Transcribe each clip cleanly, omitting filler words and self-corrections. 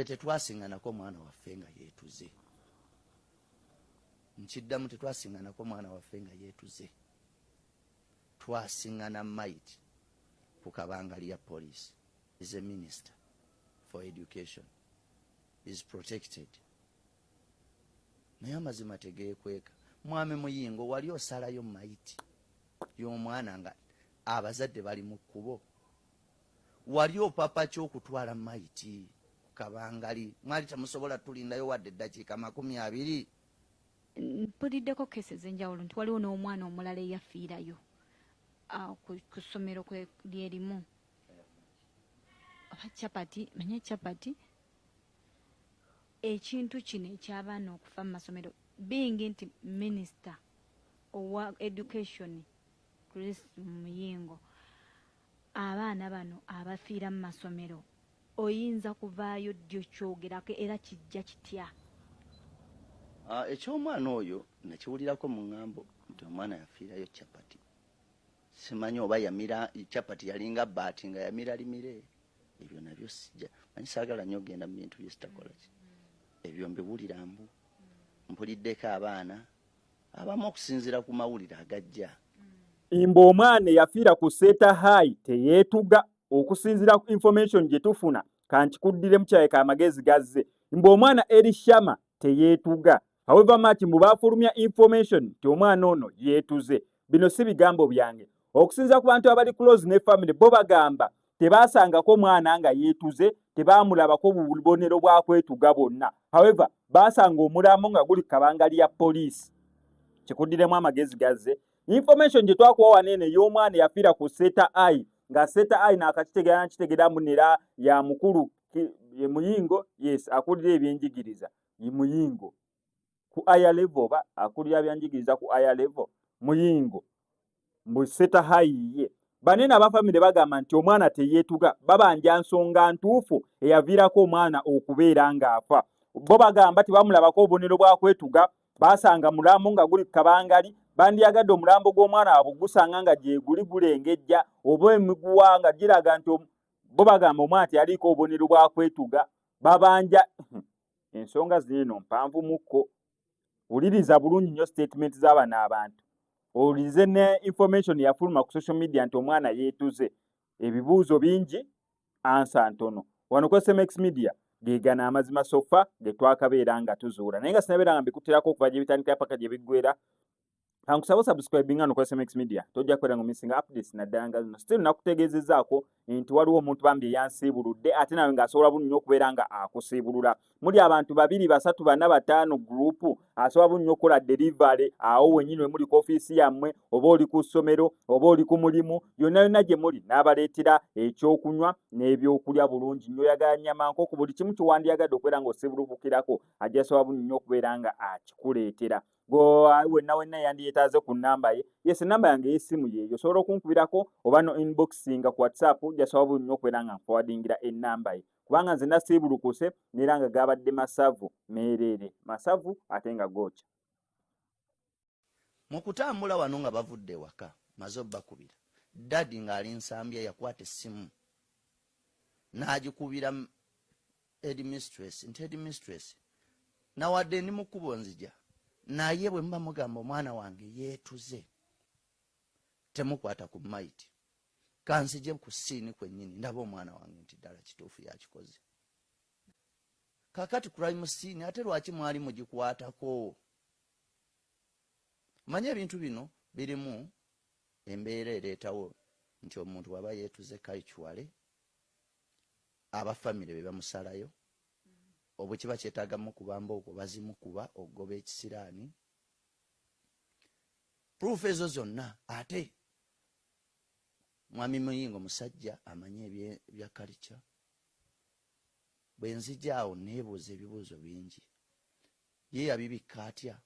ffe tetwasinganako mwana waffe nga yeetuze. Nkiddamu, tetwasinganako mwana waffe nga yeetuze. Twasingana Might ku kabangali ya police. Is a minister for education. Is protected. Naye amazima tegeekweka. Mwami Muyingo, wali osalayo Might y'omwana nga abazadde bali mu kkubo? Wali opapa ky'okutwala Might ku kabangali? Mwali temusobola tulindayo wadde eddakiika 20? Mpuliddeko kesi ez'enjawulo nti waliwo n'omwana omulala eyafiirayo ku ssomero lyerimu. Chapati, manye Chapati, ekintu kino eky'abaana okufa mu masomero, being nti minister owa education Chris Muyingo, abaana bano abafiira mu masomero, oyinza kuvaayo ddyo kyogerako era kijja kitya? Eky'omwana oyo nakiwulirako mu ŋŋambo nti omwana yafiirayo Chapati. Simanyi oba yamira Chapati yalinga baati nga yamira limire. Ebyo nabyo sijja. Manyi saagala nnyo ogenda mu bintu bye sitakola ki. Ebyo mbiwulira mbu. Mpuliddeko abaana abamu okusinziira ku mawulire agajja. Imbo omwana yafiira ku Seta High teyeetuga okusinziira ku information gye tufuna kankikuddire mu kyayeka amagezi gazze. Imbo omwana Erishama teyeetuga. However much mbu baafulumya information nti omwana ono yeetuze. Bino si bigambo byange. Okusinziira ku bantu abali close ne family bo bagamba tebaasangako mwana nga yeetuze, tebaamulabako bubonero bwa kwetuga bonna. However, baasanga omulambo nga guli kabangali ya police. Kikuddiremu amagezi gazze. Information gye twakuwa wanene y'omwana yafiira ku Seta High, nga Seta High n'akakitegera munera ya mukulu ye Muyingo, yes, akulira ebyenjigiriza ye Muyingo. Ku higher level oba akulira ebyenjigiriza ku higher level Muyingo. Mbu Seta High ye. Banene abafamile bagamba nti omwana teyeetuga, babanja nsonga ntuufu eyaviirako omwana okubeera ng'afa. Bo bagamba tibamulabako obubonero bwa kwetuga, baasanga mulambo nga guli kabangali, bandyagadde omulambo gw'omwana waabwe gusanga nga gye guli gulengejja, oba emiguwa nga giraga nti bo bagamba omwana teyaliko obubonero bwa kwetuga. Babanja ensonga zino mpanvu mukko. Wuliriza bulungi nnyo statement z'abano abantu. Owulize ne information yafuluma ku social media nti omwana yeetuze. Ebibuuzo bingi, ansa ntono. Wano ku SMX Media geegana amazima sofa ge twakabeera nga tuzuula. Naye nga sinabeera nga mbikuterako okuva gye bitandikira paka gye biggwera. Kankusaba subscribe ngano ku SMX Media. Tojja kwera ngo missing updates naddala nga zino. Still nakutegeezezzaako nti waliwo omuntu bambi eyansiibuludde ate nawe ng'asobola bunnyo okubeera nga akusiibulula. Muli abantu 2, 3, 4, 5 group asobola bunnyo okukola delivery awo wennyini we muli ku ofiisi yammwe, oba oli ku ssomero, oba oli ku mulimu, yonna yonna gye muli n'abaleetera ekyokunywa n'ebyokulya bulungi nnyo. Oyagala nnyama nkoko, buli kimu kiwandiyagadde okubeera ng'osibulubukirako ajja asobola bunnyo okubeera nga akikuleetera. Go wenna yandiyeetaaze ku nnamba ye. Yes, ennamba yange y'essimu yeeyo. Osobola okunkubirako oba no inboxinga ku WhatsApp, jasobola bunnyo okubeera nga nforwardingira ennamba ye. Kubanga nze nasiibulukuse neera nga gabadde masavu meereere. Masavu ate nga gookya. Mu kutambula wano nga bavudde ewaka, maze obbakubira. Daddy ng'ali nsambya yakwata essimu n'agikubira headmistress, nti headmistress nawadde ndi mu kkubo nzija, naye bwe mba mugamba omwana wange yeetuze temukwata ku Might, kansije ku siini kwennyini ndaba omwana wange nti ddala kituufu yakikoze. Kakati crime scene ate lwaki mwali mugikwatako? Manye ebintu bino birimu embeera ereetawo nti omuntu waba yeetuze kayichwale, abafamile be bamusalayo, obwe kiba kyetaaga mukubamba okwo bazimukuba okugoba ekisiraani. Proof ezo zonna ate Mwami Muyingo musajja amanye ebya culture. Bwe nzijaawo neebuuza ebibuuzo bingi. Ye yabibikka atya?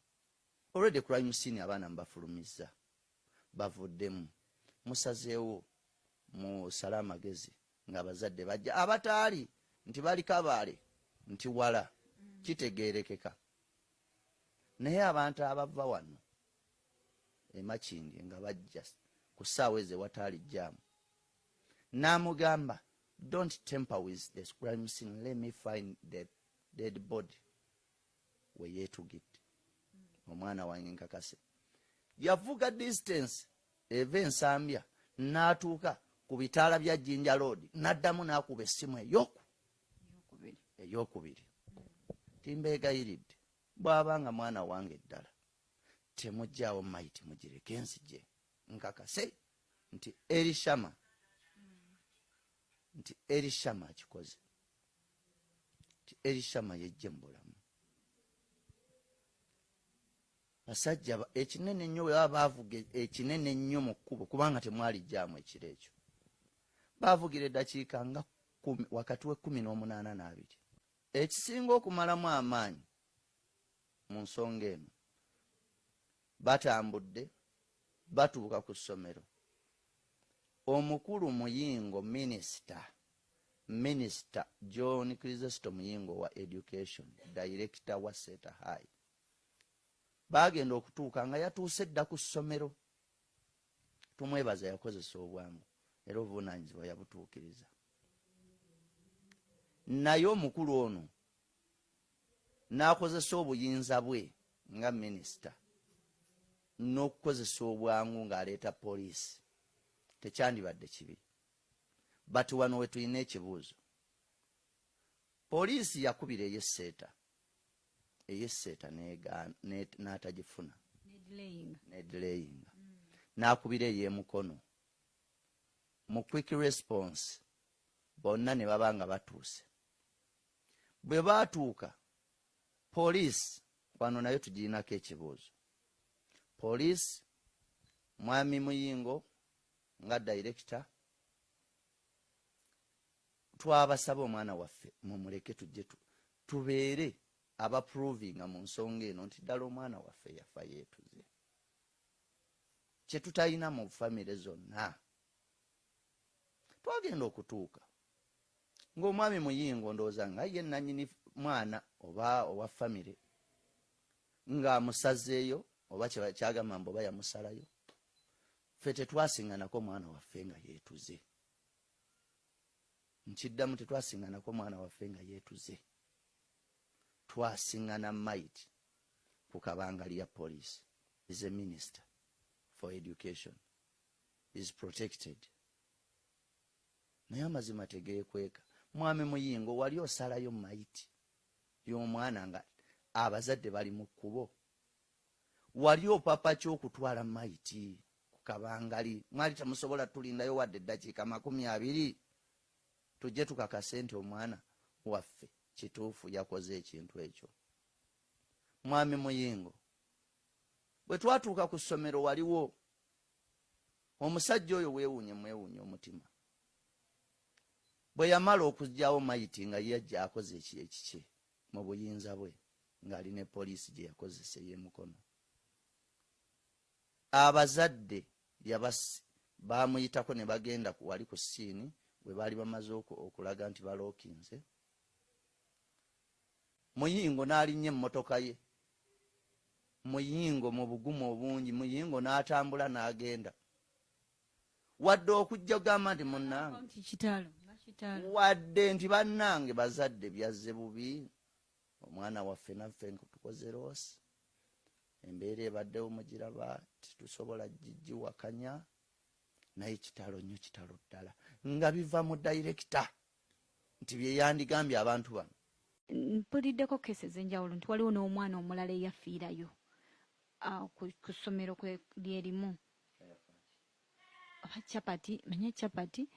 Already crime scene abaana mbafulumizza. Bavuddemu. Musazeewo mu sala amagezi ng'abazadde bajja. Abataali nti bali Kabaale nti wala kitegeerekeka. Naye abantu abava wano Makindye nga bajja ku ssaawa ezo ewataali jjaamu. N'amugamba don't tamper with the crime scene, let me find the dead body we yeetugidde omwana wange nkakase yavuga distance eva ensambya n'atuuka ku bitaala bya Jinja Road n'addamu n'akuba essimu eyokubiri timbeegayiridde bw'abanga mwana wange ddala temuggyaawo maiti mugireke enzije nkakase nti Elishama akikoze nti Elishama yejje mu bulamu. Basajja ekinene ennyo bwe baba baavuga ekinene ennyo mu kkubo kubanga temwalijjaamu ekiro ekyo baavugira eddakiika nga wakati we18 n'abiri. Ekisinga okumalamu amaanyi mu nsonga eno batambudde batuuka ku ssomero omukulu Muyingo minisita John Kristo Muyingo wa education director wa Seta High bagenda okutuuka nga yatuuse dda ku ssomero. Tumwebaza yakozesa obwangu era obuvunaanyizibwa yabutuukiriza. Naye omukulu ono n'akozesa obuyinza bwe nga minisita n'okukozesa obwangu ng'aleeta poliisi. Tekyandibadde kibi. But wano we tulina ekibuuzo. Poliisi yakubira ey'esseeta n'atagifuna n'edilayinga n'akubira ey'emukono mu quick response bonna ne baba nga batuuse. Bwe baatuuka poliisi wano nayo tugirinako ekibuuzo. Poliisi mwami Muyingo nga director twabasaba omwana waffe mumuleke tujje tubeere abaprovinga mu nsonga eno nti ddala omwana waffe yafa yeetuze. Kye tutalina mu famire zonna. Twagenda okutuuka ng'omwami Muyingo ndowooza nga ye nannyini mwana oba owa famire ng'amusazeeyo oba kyagamba mbu oba yamusalayo. Ffe tetwasiŋŋanako mwana waffe nga yeetuze. Nkiddamu tetwasiŋŋanako mwana waffe nga yeetuze. Twasiŋŋana maiti ku kabangali ya poliisi. Is a minister for education. Is protected. Naye amazima tegeekweka. Mwami Muyingo wali osalayo maiti y'omwana nga abazadde bali mu kkubo. Wali opapa ky'okutwala maiti ku kabangali. Mwali temusobola tulindayo wadde eddakiika 20 tujje tukakase nti omwana waffe kituufu yakoze ekintu ekyo. Mwami Muyingo bwe twatuuka ku ssomero waliwo omusajja oyo mwewuunye omutima. Bwe yamala okugyawo maiti nga yajja akoze ekiki mu buyinza bwe ng'ali ne poliisi gye yakozesa ey'emukono. Abazadde baamuyitako ne bagenda wali ku ssiini bwe baali bamaze okulaga nti balookinze. Muyingo n'alinnya emmotoka ye. Muyingo mu bugumu obungi. Muyingo n'atambula n'agenda. Wadde okujja ogamba nti munnange wadde nti bannange bazadde byazze bubi omwana waffe naffe tukoze loosi embeera ebaddewo mugiraba titusobola gigiwakanya naye kitalo nnyo kitalo ddala nga biva mu dayirekita nti bye yandigambye abantu bano. Mpuliddeko kesi ez'enjawulo nti waliwo n'omwana omulala eyafiirayo ku ssomero lyerimu Chapati manye Chapati.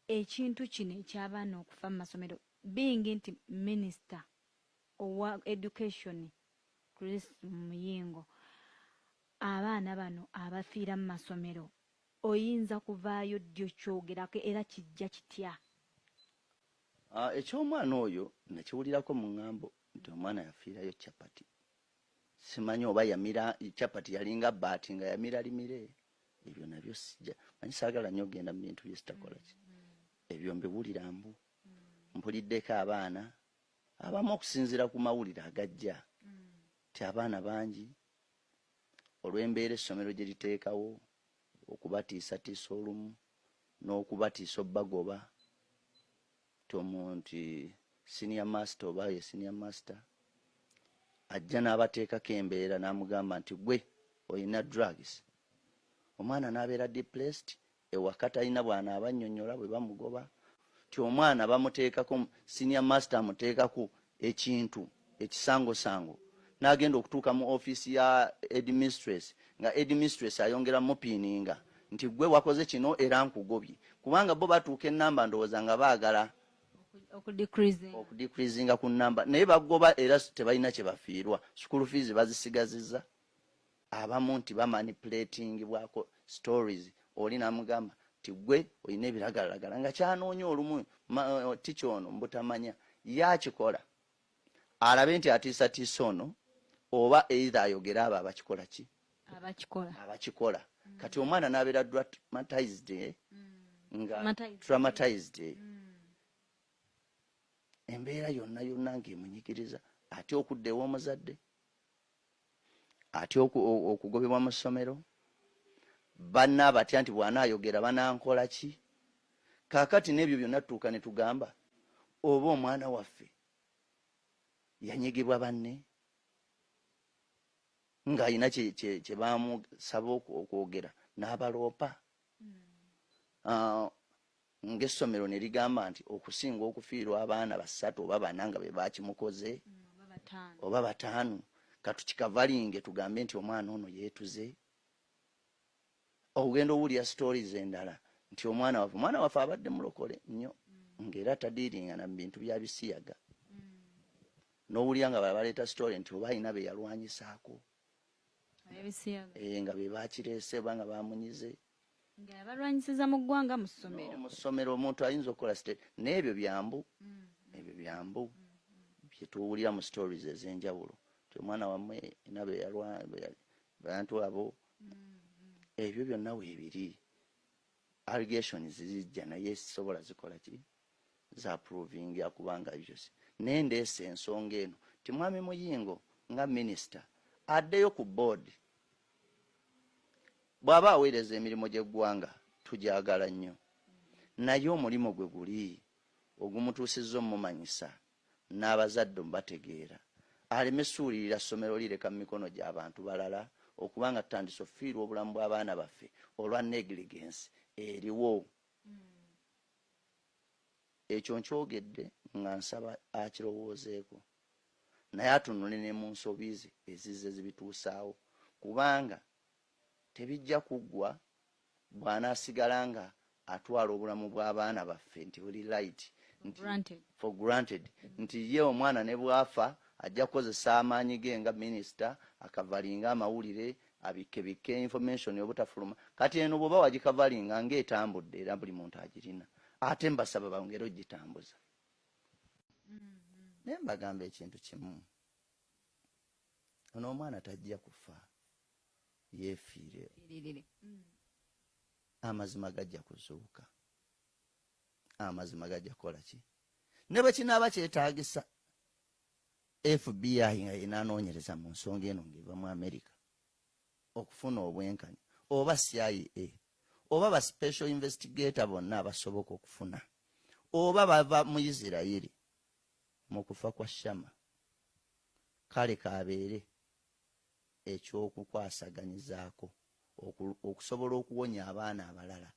Ekintu kino eky'abaana okufa mu masomero being nti minisita owa education Chris Muyingo abaana bano abafiira mu masomero oyinza kuvaayo ddyo kyogerako era kijja kitya? Eky'omwana oyo nakiwulirako mu ŋŋambo nti omwana yafiirayo Chapati. Simanyi oba yamira Chapati yalinga bbaati nga yamira limire. Ebyo nabyo sijja manyi saagala nnyo ogenda mu bintu bye sitakola ki. Ebyo mbiwulira mbu mpuliddeko abaana abamu okusinziira ku mawulire agajja ti abaana bangi olw'embeera essomero gye liteekawo okubatiisatiisa olumu n'okubatiisa obbagoba tomuntu senior master oba ye senior master ajja n'abateekako embeera n'amugamba nti gwe oyina drugs. Omwana n'abeera depressed, ewaka talina bwana abannyonnyola bwe bamugoba. Ti omwana bamuteekako, senior master amuteekako ekintu ekisangosango, n'agenda okutuuka mu ofiisi ya headmistress, nga headmistress ayongera mupiininga nti gwe wakoze kino era nkugobye, kubanga bo batuuka ennamba ndowooza nga baagala okudecreasinga ku nnamba, naye bagoba era tebalina kye bafiirwa. School fees bazisigazizza. Abamu nti bamanipulating bwako stories, oli n'amugamba ti gwe olina ebiragalalagala nga kyanoonya olumu ticha ono mbutamanya yakikola, alabe nti atiisatiisa ono, oba either ayogera abo abakikola ki abakikola. Kati omwana n'abeera traumatized, nga traumatized, embeera yonna ng'emunyigiriza, ate okudda ew'omuzadde, ate okugobebwa mu ssomero, banna batya nti bw'anaayogera banankola ki. Kaakati n'ebyo byonna tutuuka ne tugamba oba omwana waffe yanyigibwa banne ng'alina kye bamusaba okwogera n'abaloopa. Ng'essomero ne ligamba nti okusinga okufiirwa abaana 3 oba 4 nga be bakimukoze oba 5, katukikavalinge tugambe nti omwana ono yeetuze. Ogenda owulira stories endala nti omwana waffe abadde mulokole nnyo, ng'era tadiiringa na bintu bya bisiyaga. N'owulira nga baleeta story nti oba alina be yalwanyisaako nga be bakireese oba nga bamunyize, nga balwanyisiza mu ggwanga mu ssomero. Mu ssomero omuntu ayinza okukola state, n'ebyo byambu, ebyo byambu bye tuwulira mu stories ez'enjawulo. Ti omwana wammwe ina be bantu abo, ebyo byonna weebiri. Allegations zijja naye sisobola zikola ki za proving yakubanga ibyo. Nendeese ensonga eno ti Mwami Muyingo nga minister addeyo ku board, bw'aba aweereza emirimu gy'eggwanga tujagala nnyo, naye omulimo gwe guli ogumutuusizza omumanyisa n'abazadde mubategeera, aleme suulirira ssomero lireka mu mikono gy'abantu balala, okubanga tutandise okufiirwa obulamu bw'abaana baffe olwa negligence eriwo. Ekyo nkyogedde nga nsaba akirowoozeeko, naye atunule ne mu nsobi ze ezizze zibituusaawo, kubanga tebijja kuggwa bw'anaasigala nga atwala obulamu bw'abaana baffe nti buli right for granted, nti ye omwana ne bwafa ajja kukozesa amaanyi ge nga minisita akavalinga amawulire abikke information obutafuluma. Kati eno bw'oba wagikavalinga ng'etambudde era buli muntu agirina, ate mbasaba bongere ogitambuza. Naye mbagamba ekintu kimu, ono omwana tajja kufa yeefiire, amazima gajja kuzuuka, amazima gajja kukola ki. Ne bwe kinaaba kyetaagisa FBI nga yenaanoonyereza mu nsonga eno ng'eva mu America okufuna obwenkanya, oba CIA oba ba special investigator bonna abasoboka okufuna, oba bava mu Isirairi mu kufa kwa Shama, kale kabeere ekyokukwasaganyizaako okusobola okuwonya abaana abalala,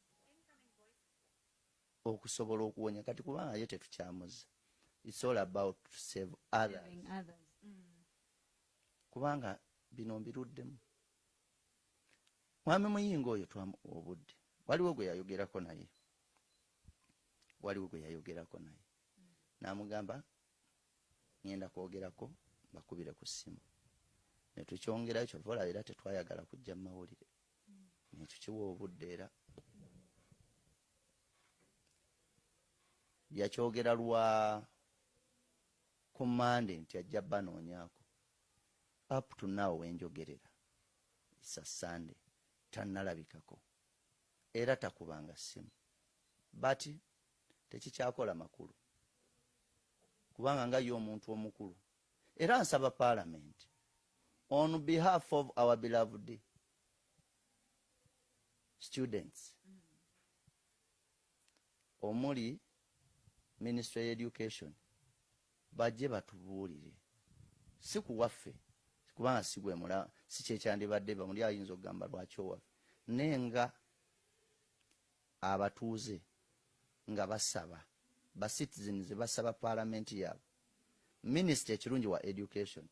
okusobola okuwonya. Kati kubanga ye tetukyamuza, it's all about to save others. Kubanga bino mbiruddemu. Mwami Muyingo oyo obudde waliwo gwe yayogerako naye, n'amugamba ngenda kwogerako bakubire ku ssimu, ne tukyongerayo kyova olaba era tetwayagala kujja mu mawulire, ne tukiwa obudde. Era yakyogera lwa ku Monday nti ajja banoonyaako, up to now wenjogerera it's a Sunday, tannalabikako era takubanga ssimu, but tekikyakola makulu kubanga nga ye omuntu omukulu. Era nsaba Parliament on behalf of our beloved students, omuli Ministry of Education bajje batubuulire, si kuwaffe kubanga sigwe mula si kyekyandibadde bamuli ayinza okugamba lwaki owaffe, nenga abatuuze nga basaba ba citizens basaba parliamenti yaabwe. Minister ekirungi wa education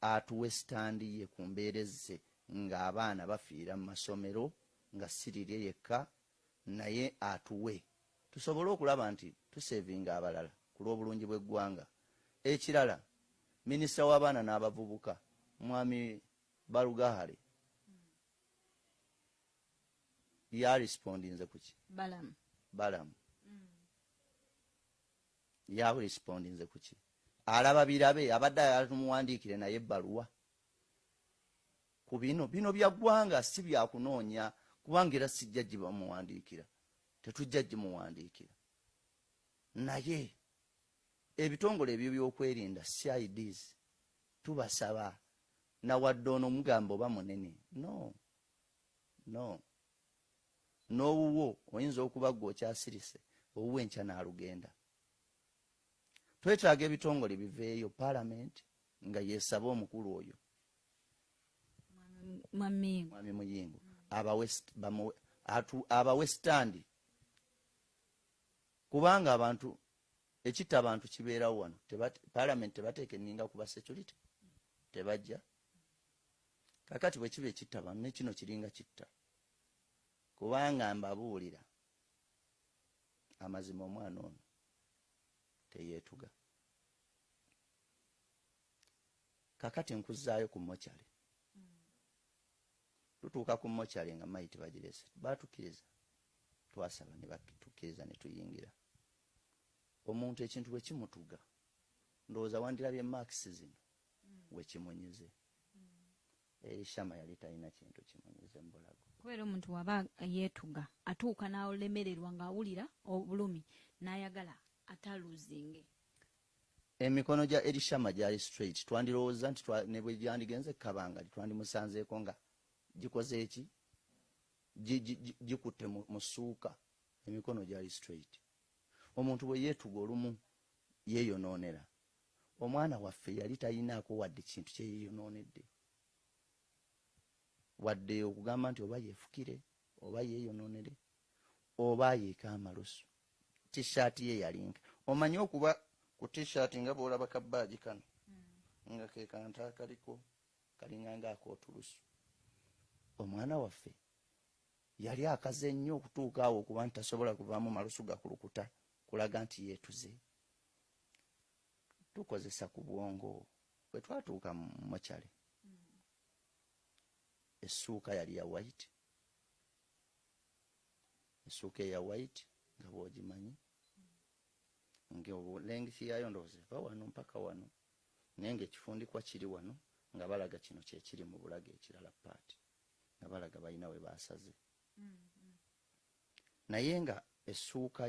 atuwe standi ye ku mbeereze ng'abaana bafiira mu masomero nga sirirye yekka, naye atuwe tusobole okulaba nti tusevinga abalala ku lw'obulungi bw'eggwanga. Ekirala, minisita w'abaana n'abavubuka mwami Balugahale yarespondinze kuki? Balamu yarespondinze kuki? Alaba birabe abadde atumuwandiikire naye ebbaluwa ku bino bya ggwanga, si byakunoonya kubanga era sijja gibamuwandiikira, tetujja gimuwandiikira. Naye ebitongole ebyo by'okwerinda CIDs tubasaba nawadde ono mugamba oba munene, no n'owuwo oyinza okuba gwe okyasirise, owuwo enkya n'alugenda. Twetaaga ebitongole biveeyo parliament nga yeesaba omukulu oyo Mwami Muyingo abawe standi, kubanga abantu ekitta abantu kibeerawo wano. Parliament tebateeka enninga kuba security, tebajja. Kakati bwe kiba ekitta abantu ne kino kiringa kitta, kubanga mbabuulira amazima omwana ono teyeetuga. Kakati nkuzaayo ku mochari, tutuuka ku mochari nga maiti bagirese, baatukiriza, twasaba ne batukkiriza ne tuyingira. Omuntu ekintu bwe kimutuga, ndowooza wandirabye marks zino we kimunyize. Shama yali talina kintu kimunyize mu bulago. Kubeera omuntu waba yeetuga atuuka n'olemererwa ng'awulira obulumi n'ayagala ataluzinge. Emikono gya Elishama gyali straight, twandirowooza nti ne bwe gyandigenze Kabanga twandimusanzeeko nga gikoze eki gikutte mu ssuuka. Emikono gyali straight. Omuntu bwe yeetuga olumu yeeyonoonera. Omwana waffe yali talinaako wadde kintu kye yeeyonoonedde, wadde okugamba nti oba yeefukire oba yeeyonoonere oba yeeka amalusu. T-shirt ye yalinka, omanyi okuba ku t-shirt nga bw'olaba kabbaaji kano nga ke kantu akaliko kalinga ng'akootulusu. Omwana waffe yali akaze nnyo okutuuka awo okuba nti tasobola kuvaamu malusu gakulukuta, kulaga nti yeetuze. Tukozesa ku bwongo. Bwe twatuuka mu mochari, essuuka yali ya white, essuuka eya white nga bw'ogimanyi ng'olengisi yayo ndowooza eva wano mpaka wano, naye ng'ekifundikwa kiri wano nga balaga kino kye kiri mu bulago ekirala paati, nga balaga balina we baasaze. Naye nga essuuka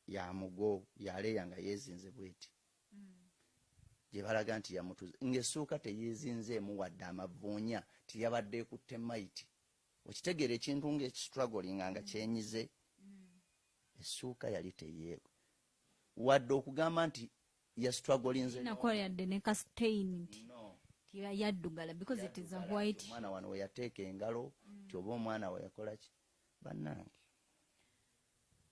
ya mugo yaleeya nga yeezinze bweti, gye balaga nti yamutuza, ng'essuuka teyeezinzeemu wadde amavuunya, tiyabadde ekutte maiti. Okitegeera ekintu ng'ekistruggling nga kyenyize, essuuka yali teyeeku wadde okugamba nti yastruggolinze nakola yadde ne ka stain nti yaddugala because it is a white. Omwana wano we yateeka engalo nti oba omwana we yakola ki bannange.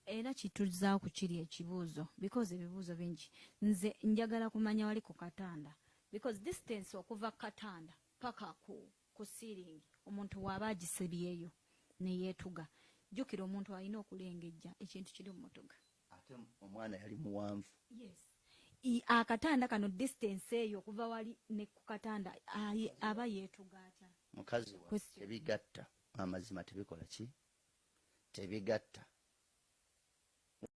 Era kituzaawo ku kiri ekibuuzo because ebibuuzo bingi. Nze njagala kumanya wali ku katanda because distance okuva katanda paka ku ceiling omuntu waba agisibyeyo ne yeetuga, jjukira omuntu alina okulengejja ekintu kiri mu motoga. Ate omwana yali muwanvu. Yes. Akatanda kano distance eyo okuva wali ne ku katanda aba yeetuga atya? Mukazi wa tebigatta amazima tebikola ki? Tebigatta.